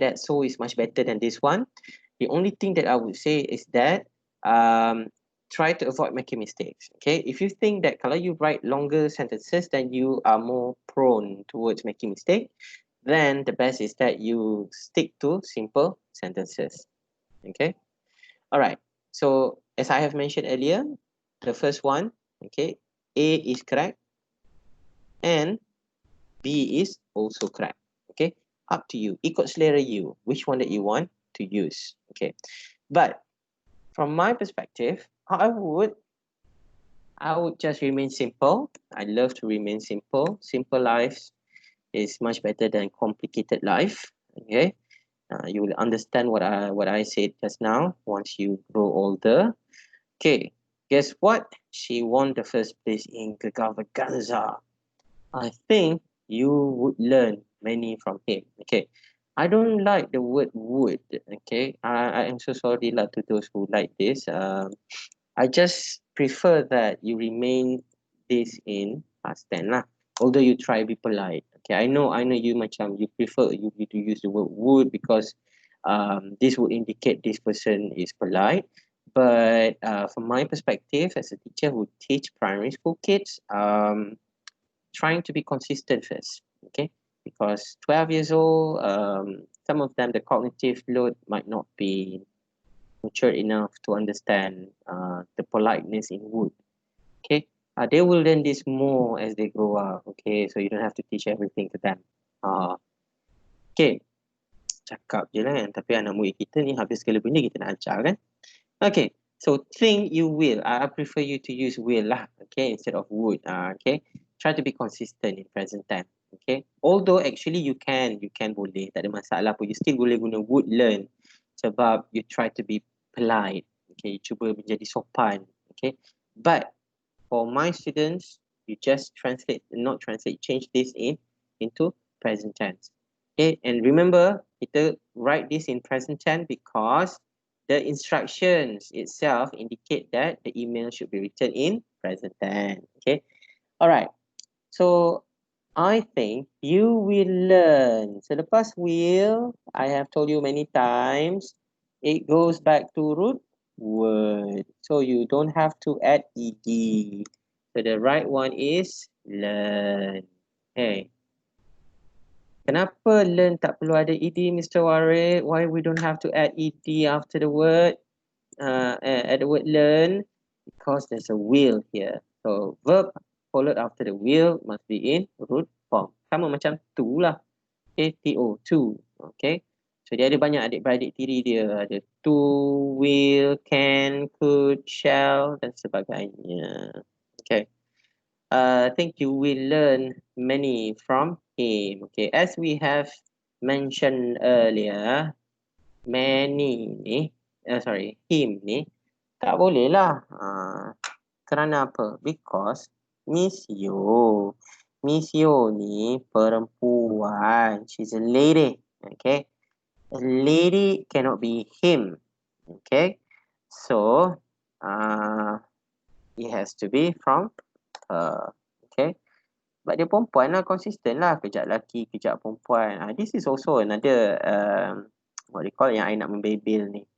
S1: that so is much better than this one. The only thing that I would say is that try to avoid making mistakes. Okay, if you think that kalau you write longer sentences, then you are more prone towards making mistake, then the best is that you stick to simple sentences. Okay, all right. So as I have mentioned earlier, the first one, okay, A is correct and B is also correct. Okay, up to you. Ikut selera you, which one that you want to use. Okay, but from my perspective, I would just remain simple. I love to remain simple. Simple life is much better than complicated life. Okay, you will understand what I said just now once you grow older. Okay, guess what? She won the first place in Gagavaganza. I think you would learn many from him. Okay, I don't like the word would. Okay, I am so sorry lah to those who like this. I just prefer that you remain this in past tense lah. Although you try be polite. Okay, I know you macam you prefer you to use the word would because this would indicate this person is polite. But from my perspective as a teacher who teach primary school kids, trying to be consistent first, okay? Because 12 years old, some of them, the cognitive load might not be mature enough to understand the politeness in would, okay? They will learn this more as they grow up, okay? So you don't have to teach everything to them. Okay, cakap je lah kan, tapi anak murid kita ni habis segala benda kita nak ajar kan? Okay, so think you will. I prefer you to use will lah, okay, instead of would. Okay, try to be consistent in present time. Okay, although actually you can boleh, tak ada masalah pun. You still boleh guna would learn sebab you try to be polite. Okay, you cuba menjadi sopan. Okay, but for my students, you just change this into present tense. Okay, and remember, kita write this in present tense because the instructions itself indicate that the email should be written in present tense. Okay, all right. So I think you will learn. Selepas will, I have told you many times, it goes back to root word. So you don't have to add ed. So the right one is learn. Okay. Kenapa learn tak perlu ada ed, Mr. Warid? Why we don't have to add ed after the word? At the word learn? Because there's a will here. So verb followed after the will must be in root form. Sama macam to lah. Okay, to, to. Okay. So dia ada banyak adik-beradik tiri dia. Ada to, will, can, could, shall dan sebagainya. Okay. I think you will learn many from him. Okay, as we have mentioned earlier, many ni, him ni, tak boleh lah. Kerana apa? Because Miss Yo ni perempuan. She's a lady. Okay, a lady cannot be him. Okay, so it has to be from her. Okay, but dia perempuan lah, konsisten lah, kejap lelaki, kejap perempuan. This is also another what they call yang I nak membebel ni.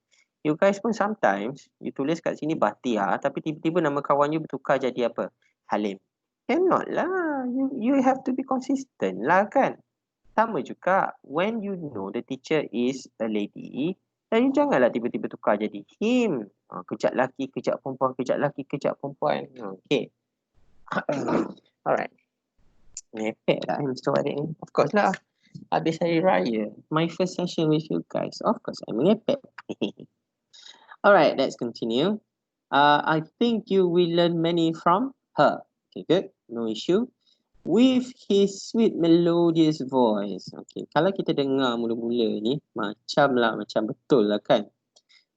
S1: You guys pun sometimes you tulis kat sini Batia, tapi tiba-tiba nama kawan you bertukar jadi apa? Halim. Cannot lah. You have to be consistent lah kan. Sama juga when you know the teacher is a lady, dan you janganlah tiba-tiba tukar jadi him. Kejap lelaki, kejap perempuan, kejap lelaki, kejap perempuan. Okay. Alright. Ngepek lah Mr. Warid ni. Of course lah. Habis hari raya. My first session with you guys. Of course I'm ngepek. Alright, let's continue. I think you will learn many from her. Okay, good. No issue. With his sweet melodious voice. Okay, kalau kita dengar mula-mula ni, macam betul lah kan.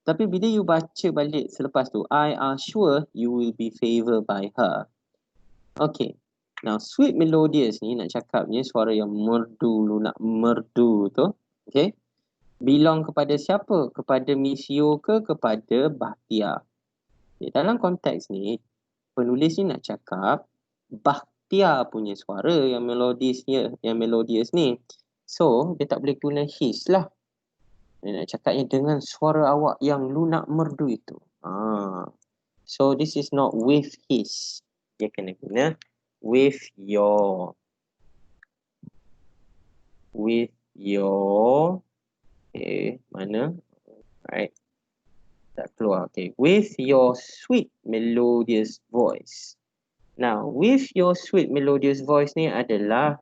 S1: Tapi bila you baca balik selepas tu, I are sure you will be favoured by her. Okay. Now, sweet melodious ni nak cakapnya suara yang merdu, lunak merdu tu. Okay. Belong kepada siapa? Kepada Miss Yo ke kepada Bahtia? Okay, dalam konteks ni, penulis ni nak cakap Bahtia punya suara yang melodious ni. So, dia tak boleh guna his lah. Dia nak cakapnya dengan suara awak yang lunak merdu itu. So, this is not with his. Dia kena guna with your. Okay, mana? Right. Tak keluar. Okay, with your sweet melodious voice. Now, with your sweet melodious voice ni adalah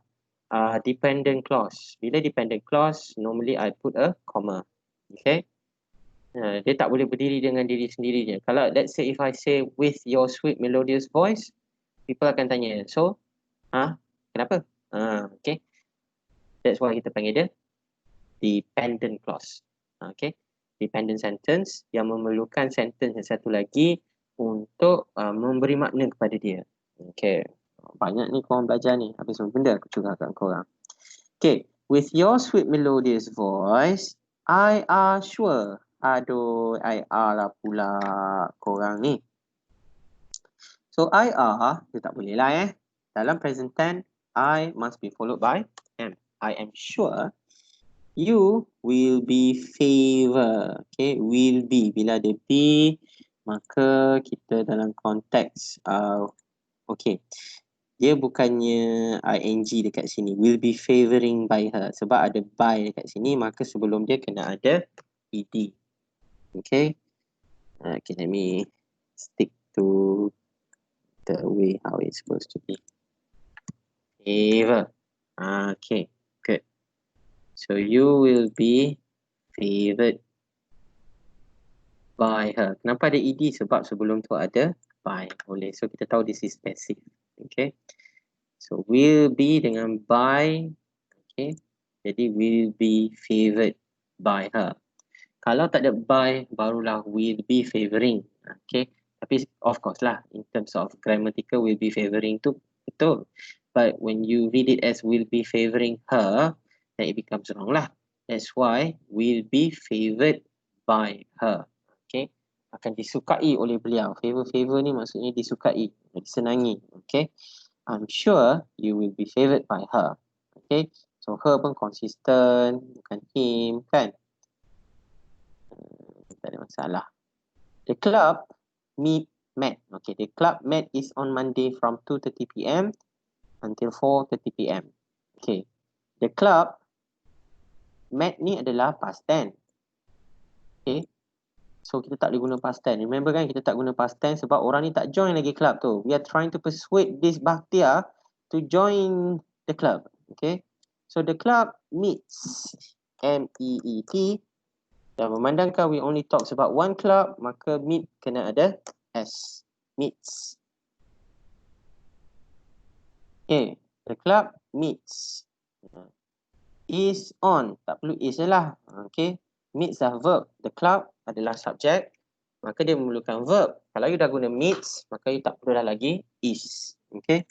S1: dependent clause. Bila dependent clause, normally I put a comma. Okay. Dia tak boleh berdiri dengan diri sendirinya. Kalau let's say if I say with your sweet melodious voice, people akan tanya, so, kenapa? Okay. That's why kita panggil dia dependent clause. Okay. Dependent sentence yang memerlukan sentence yang satu lagi untuk memberi makna kepada dia. Okay. Banyak ni korang belajar ni. Habis semua benda aku curahkan korang. Okay. With your sweet melodious voice, I are sure. Aduh, I are lah pula korang ni. So, I are, dia tak boleh lah Dalam present tense, I must be followed by am. I am sure you will be favoured. Okay, will be. Bila ada be, maka kita dalam konteks, okay. Dia bukannya ing dekat sini. Will be favouring by her. Sebab ada by dekat sini, maka sebelum dia kena ada ed. Okay. Okay, let me stick to the way how it's supposed to be. Favor. Okay, good. So you will be favoured by her. Kenapa ada ed? Sebab sebelum tu ada by. Boleh. So kita tahu this is passive. Okay. So will be dengan by. Okay. Jadi will be favoured by her. Kalau tak ada by, barulah will be favouring. Okay. Tapi of course lah, in terms of grammatical, will be favouring tu betul. But when you read it as will be favouring her, then it becomes wrong lah. That's why will be favoured by her. Okay. Akan disukai oleh beliau. Favor ni maksudnya disukai, disenangi. Okay. I'm sure you will be favoured by her. Okay. So her pun consistent, bukan him kan. Tak ada masalah. The club met. Okay, the club met is on Monday from 2:30 PM until 4:30 PM. Okay. The club met ni adalah past tense. Okay. So kita tak boleh guna past tense. Remember kan, kita tak guna past tense sebab orang ni tak join lagi club tu. We are trying to persuade this Bakhtiar to join the club. Okay. So the club meets, M-E-E-T. Dan memandangkan we only talks about one club, maka meet kena ada S. Meets. Okay. The club meets. Is on. Tak perlu is je lah. Okay. Meets dah verb. The club adalah subject. Maka dia memerlukan verb. Kalau you dah guna meets, maka you tak perlu dah lagi is. Okay.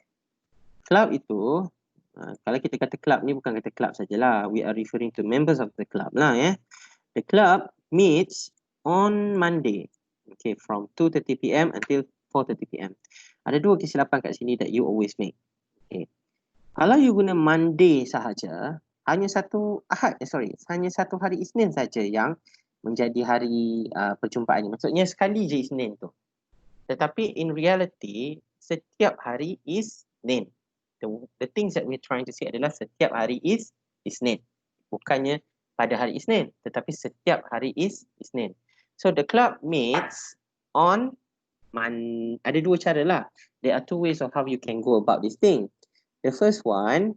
S1: Club itu, kalau kita kata club ni bukan kata club sajalah. We are referring to members of the club lah ya. The club meets on Monday. Okay. From 2:30 PM until 4:30 PM. Ada dua kesilapan kat sini that you always make. Okay. Kalau you guna Monday sahaja, hanya satu hari Isnin saja yang menjadi hari perjumpaan. Maksudnya sekali je Isnin tu. Tetapi in reality, setiap hari Isnin. The things that we're trying to say adalah setiap hari Isnin. Bukannya pada hari Isnin, tetapi setiap hari Isnin. So the club meets on ada dua cara lah. There are two ways of how you can go about this thing. The first one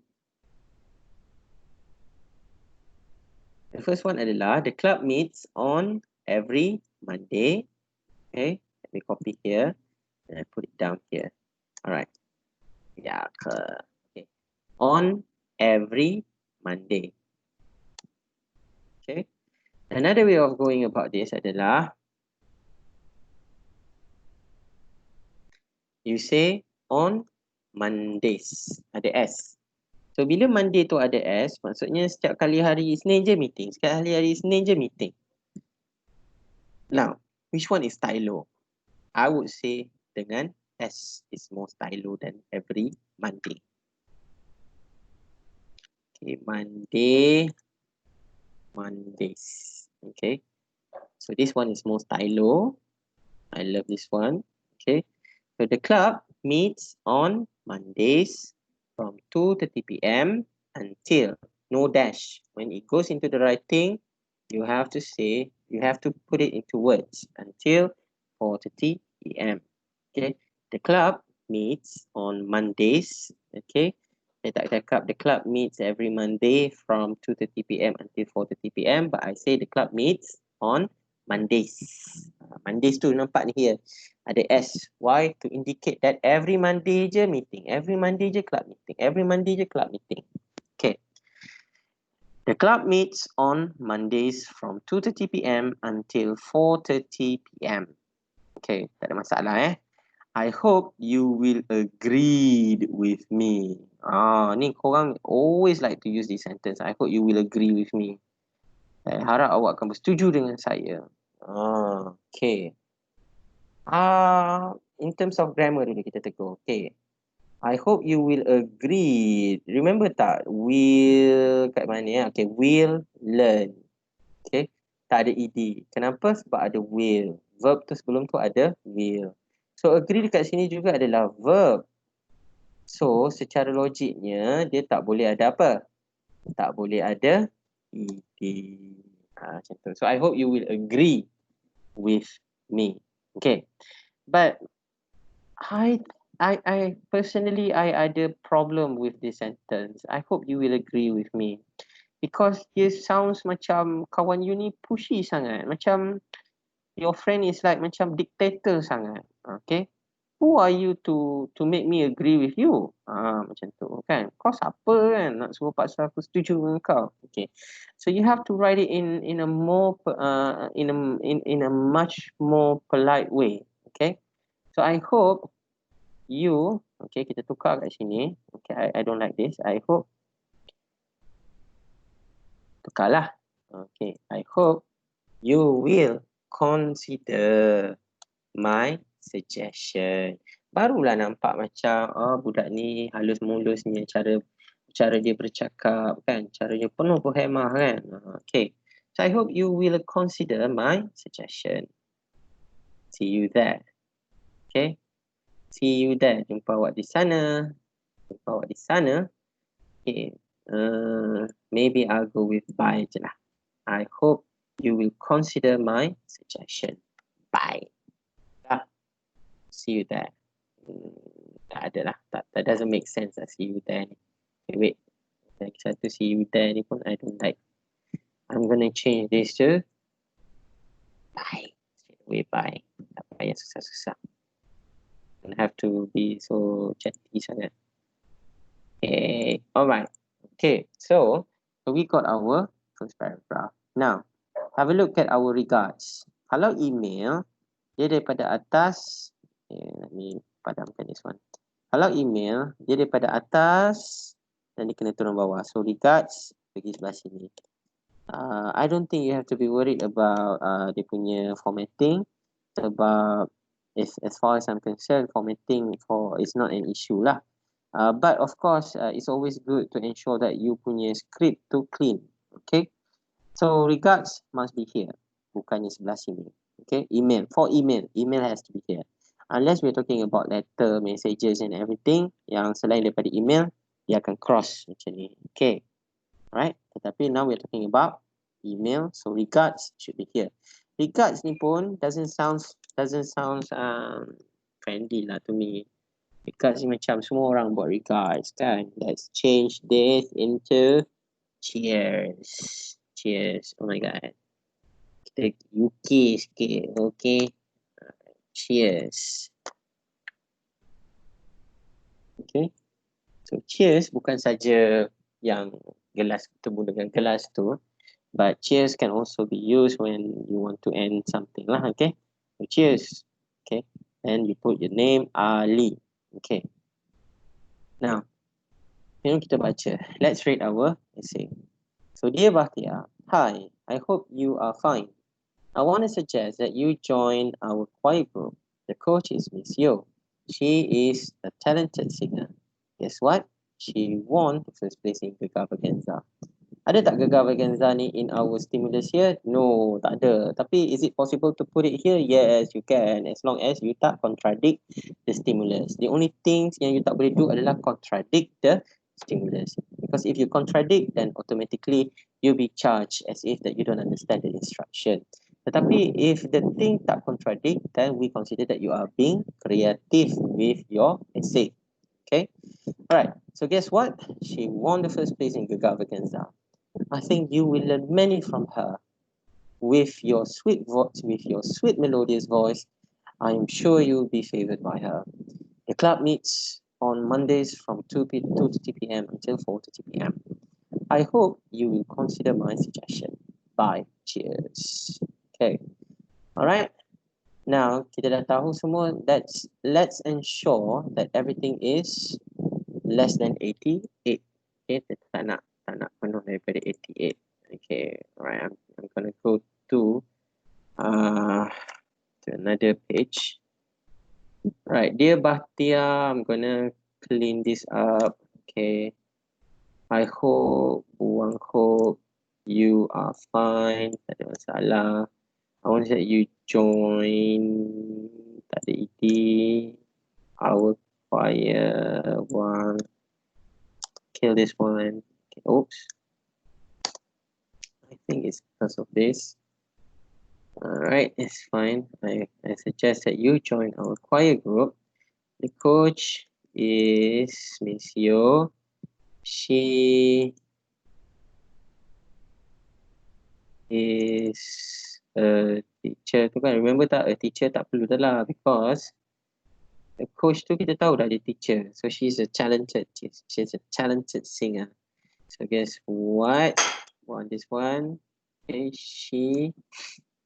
S1: adalah the club meets on every Monday. Okay, let me copy here and I put it down here. Alright. Yeah, okay. On every Monday. Okay. Another way of going about this adalah you say on Mondays. Ada S. So bila Monday tu ada S, maksudnya setiap kali hari Isnin je meeting. Setiap hari Isnin je meeting. Now, which one is stylo? I would say dengan S is more stylo than every Monday. Okay, Mondays. Okay. So this one is more stylo. I love this one. Okay. So the club meets on Mondays from 2:30 PM until no dash. When it goes into the writing, you have to put it into words until 4:30 PM. Okay. The club meets on Mondays. Okay. Saya tak cakap the club meets every Monday from 2:30 PM until 4:30 PM, but I say the club meets on Mondays. Mondays tu nampak ni here. Ada S. Why? To indicate that every Monday je meeting. Every Monday je club meeting. Every Monday je club meeting. Okay. The club meets on Mondays from 2:30 PM until 4:30 PM. Okay. Tak ada masalah I hope you will agree with me. Ni korang always like to use this sentence. I hope you will agree with me. Saya harap awak akan bersetuju dengan saya. Okay. In terms of grammar dulu kita tegur. Okay. I hope you will agree. Remember tak? Will kat mana ya? Okay. Will learn. Okay. Tak ada ed. Kenapa? Sebab ada will. Verb tu sebelum tu ada will. So agree dekat sini juga adalah verb. So secara logiknya dia tak boleh ada apa? Tak boleh ada ed. Macam tu. So I hope you will agree with me. Okay. But I personally ada problem with this sentence. I hope you will agree with me. Because it sounds macam kawan you ni pushy sangat. Macam your friend is like macam dictator sangat. Okay. Who are you to make me agree with you? Macam tu kan. Kau siapa kan nak suruh paksa aku setuju dengan kau. Okay. So you have to write it in a more in a much more polite way. Okay. So I hope you, okay, kita tukar kat sini. Okay, I don't like this. I hope tukarlah. Okay, I hope you will consider my suggestion. Barulah nampak macam budak ni halus mulusnya cara dia bercakap kan, caranya penuh perhemah kan. Okay. So I hope you will consider my suggestion. See you there. Okay. See you there. Jumpa awak di sana. Okay. maybe I'll go with bye je lah. I hope you will consider my suggestion. Bye. See you there. Tak ada lah. That doesn't make sense lah. See you there ni. Okay, wait. Lagi satu see you there ni pun I don't like. I'm gonna change this to bye. Straight away bye. Tak payah susah-susah. Don't have to be so chatty sangat. Okay. Alright. Okay. So we got our first paragraph. Now, have a look at our regards. Kalau email, dia daripada atas. Let me padamkan this one. Kalau email, dia daripada atas dan dia kena turun bawah. So regards, pergi sebelah sini. I don't think you have to be worried about dia punya formatting. Sebab as far as I'm concerned, formatting is not an issue lah. But of course, it's always good to ensure that you punya script tu clean. Okay. So regards must be here. Bukannya sebelah sini. Okay. Email. For email has to be here. Unless we're talking about letter, messages and everything, yang selain daripada email, dia akan cross macam ni. Okay. Right. Tetapi now we're talking about email. So regards should be here. Regards ni pun doesn't sound friendly lah to me. Regards ni macam semua orang buat regards kan. Let's change this into cheers. Cheers. Oh my god. Kita UK sikit. Okay. Cheers. Okay. So cheers bukan saja yang gelas bertemu dengan gelas tu, but cheers can also be used when you want to end something lah. Okay. So cheers. Okay. And you put your name Ali. Okay. Now, kita baca. Let's read our essay. So, dear Bahtia, hi. I hope you are fine. I want to suggest that you join our choir group. The coach is Miss Yo. She is a talented singer. Guess what? She won the first place in Gegar Vaganza. Ada tak Gegar Vaganza ni in our stimulus here? No, tak ada. Tapi is it possible to put it here? Yes, you can. As long as you tak contradict the stimulus. The only things yang you tak boleh do adalah contradict the stimulus. Because if you contradict, then automatically you'll be charged as if that you don't understand the instruction. Tetapi if the thing tak contradict, then we consider that you are being creative with your essay. Okay? Alright, so guess what? She won the first place in Gegar Vaganza. I think you will learn many from her. With your sweet voice, with your sweet melodious voice, I am sure you will be favored by her. The club meets on Mondays from 2:30 p.m. until 4:30 p.m. I hope you will consider my suggestion. Bye. Cheers. Okay. Alright. Now, kita dah tahu semua. Let's ensure that everything is less than 88. Okay, tak nak penuh daripada 88. Okay, alright. I'm gonna go to another page. Right, dear Bahtia, I'm gonna clean this up. Okay. I hope you are fine. Tak ada masalah. I want that you join. Tak ada ide. Our choir one. Kill this one. Okay, oops. I think it's because of this. Alright, it's fine. I suggest that you join our choir group. The coach is Miss Yo. She is a teacher tu kan. Remember tak, a teacher tak perlu dah lah, because the coach tu kita tahu dah dia teacher. So she's a talented singer. So guess what? Won this one. Okay, she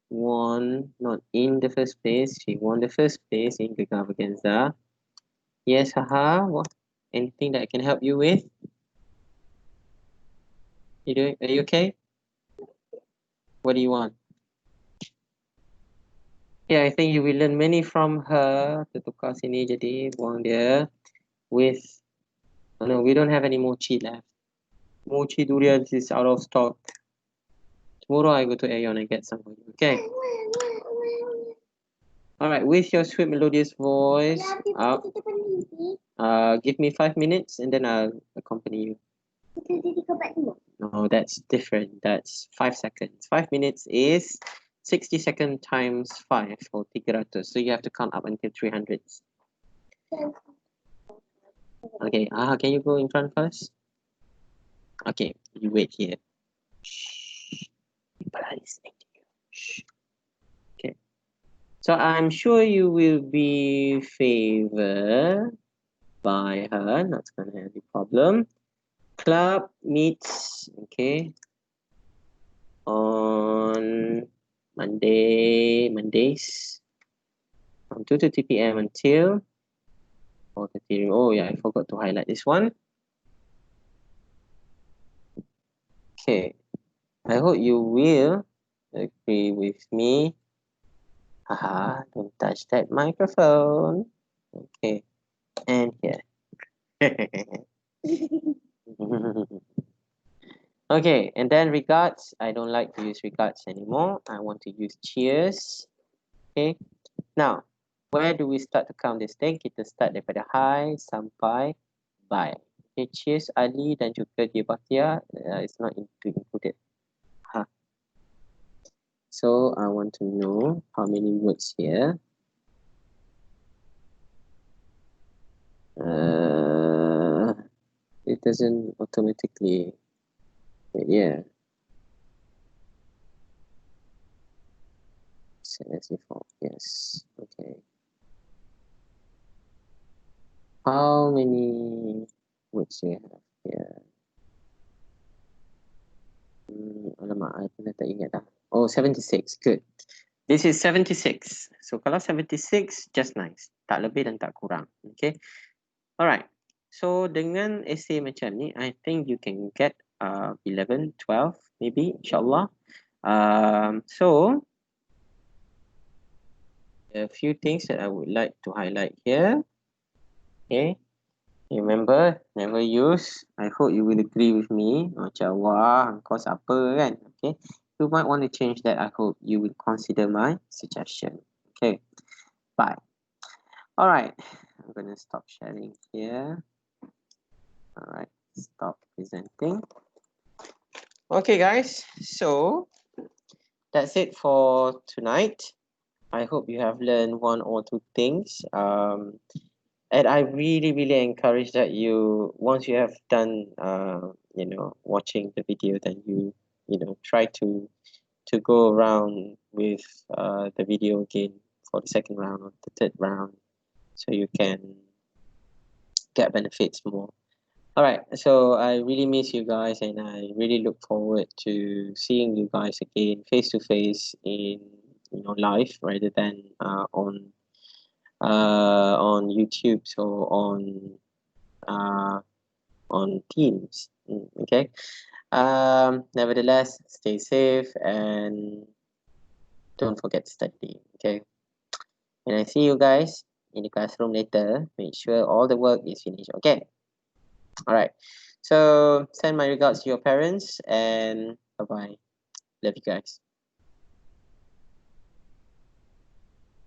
S1: won not in the first place. She won the first place in Gegar Vaganza. Yes, haha. What? Anything that I can help you with? Are you okay? What do you want? Yeah, I think you will learn many from her. Tukar sini jadi buang dia with. Oh no, we don't have any mochi left. Mochi durian is out of stock. Tomorrow I go to Aeon and get some for you. Okay. Alright, with your sweet melodious voice. Give me 5 minutes and then I'll accompany you. No, that's different. That's 5 seconds. 5 minutes is 60 seconds times 5 or 300. So you have to count up until 300. Okay, can you go in front first? Okay, you wait here. Shh. People are listening to you. Shh. Okay. So I'm sure you will be favored by her. Not gonna have any problem. Club meets, okay, on Mondays from 2:30 p.m. until 4:30. Oh yeah, I forgot to highlight this one. Okay, I hope you will agree with me. Haha, don't touch that microphone. Okay, and here. Okay, and then regards. I don't like to use regards anymore. I want to use cheers. Okay, now where do we start to count this thing? Kita start daripada hi sampai bye. Okay, cheers Ali dan juga dia Bakhtia is not included. So I want to know how many words here. It doesn't automatically. Yeah. Yes. Okay. How many words do you have here? Alamak, I pernah tak ingat dah. Oh, 76. Good. This is 76. So kalau 76, just nice. Tak lebih dan tak kurang. Okay. Alright. So dengan essay macam ni, I think you can get 11, 12 maybe, insyaAllah. So a few things that I would like to highlight here. Okay. Remember, never use. I hope you will agree with me. Macam, wah, kau siapa kan? Okay. You might want to change that. I hope you will consider my suggestion. Okay. Bye. All right. I'm going to stop sharing here. All right. Stop presenting. Okay, guys. So that's it for tonight. I hope you have learned one or two things. And I really encourage that you, once you have done, watching the video, then you try to go around with the video again for the second round or the third round, so you can get benefits more. All right, so I really miss you guys, and I really look forward to seeing you guys again face to face in live rather than on YouTube, so on Teams. Okay. Nevertheless, stay safe and don't forget to study. Okay. And I see you guys in the classroom later. Make sure all the work is finished. Okay. All right. So send my regards to your parents and bye bye. Love you guys.